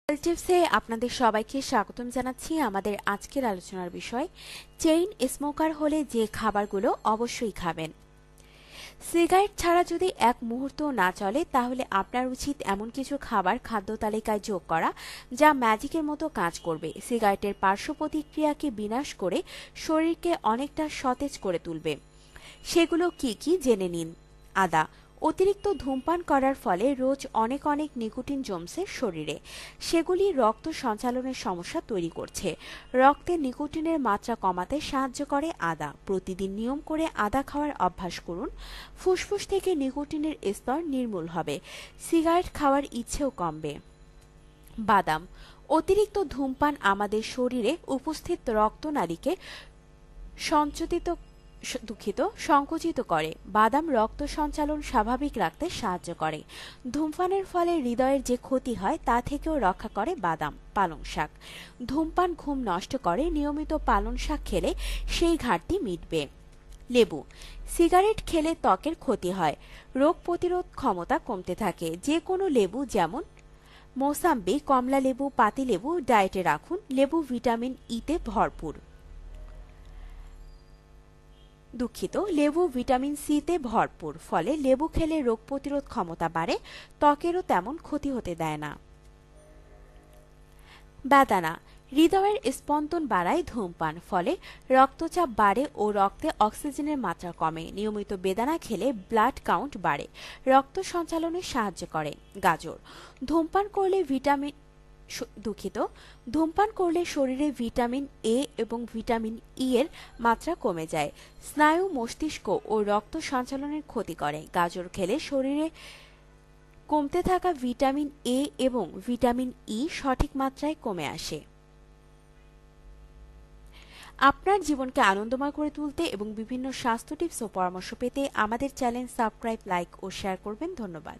টিপসে আপনাদের সবাইকে স্বাগতম জানাচ্ছি। আমাদের আজকের আলোচনার বিষয় চেইন স্মোকার হলে যে খাবারগুলো অবশ্যই খাবেন। সিগারেট ছাড়া যদি এক মুহূর্ত না চলে তাহলে আপনার উচিত এমন কিছু খাবার খাদ্য তালিকায় যোগ করা যা ম্যাজিকের মতো কাজ করবে, সিগারেটের পার্শ্ব প্রতিক্রিয়াকে বিনাশ করে শরীরকে অনেকটা সতেজ করে তুলবে। সেগুলো কি কি জেনে নিন। আদা। অতিরিক্ত ধূমপান করার ফলে রোজ অনেক নিকোটিন জমছে শরীরে, সেগুলি রক্ত সঞ্চালনের সমস্যা তৈরি করছে। রক্তে নিকোটিনের মাত্রা কমাতে সাহায্য করে আদা। প্রতিদিন নিয়ম করে আদা খাওয়ার অভ্যাস করুন, ফুসফুস থেকে নিকোটিনের স্তর নির্মূল হবে, সিগারেট খাওয়ার ইচ্ছেও কমবে। বাদাম। অতিরিক্ত ধূমপান আমাদের শরীরে উপস্থিত রক্তনালীকে সংকুচিত করে। বাদাম রক্ত সঞ্চালন স্বাভাবিক রাখতে সাহায্য করে। ধূমপানের ফলে হৃদয়ের যে ক্ষতি হয় তা থেকেও রক্ষা করে বাদাম। পালং শাক। ধূমপান ঘুম নষ্ট করে, নিয়মিত পালং শাক খেলে সেই ঘাটতি মিটবে। লেবু। সিগারেট খেলে ত্বকের ক্ষতি হয়, রোগ প্রতিরোধ ক্ষমতা কমতে থাকে। যে কোনো লেবু যেমন মৌসাম্বি, কমলা লেবু, পাতিলেবু ডায়েটে রাখুন। লেবু ভিটামিন তে ভরপুর। লেবু ভিটামিন তে ভরপুর, ফলে লেবু খেলে রোগ প্রতিরোধ ক্ষমতা বাড়ে, ত্বকেরও তেমন ক্ষতি হতে দেয় না। বেদানা। হৃদয়ের স্পন্দন বাড়ায় ধূমপান, ফলে রক্তচাপ বাড়ে ও রক্তে অক্সিজেনের মাত্রা কমে। নিয়মিত বেদানা খেলে ব্লাড কাউন্ট বাড়ে, রক্ত সঞ্চালনে সাহায্য করে। গাজর। ধূমপান করলে ধূমপান করলে শরীরে ভিটামিন এ এবং ভিটামিন এর মাত্রা কমে যায়, স্নায়ু, মস্তিষ্ক ও রক্ত সঞ্চালনের ক্ষতি করে। গাজর খেলে শরীরে কমতে থাকা ভিটামিন এ এবং ভিটামিন সঠিক মাত্রায় কমে আসে। আপনার জীবনকে আনন্দময় করে তুলতে এবং বিভিন্ন স্বাস্থ্য টিপস ও পরামর্শ পেতে আমাদের চ্যানেল সাবস্ক্রাইব, লাইক ও শেয়ার করবেন। ধন্যবাদ।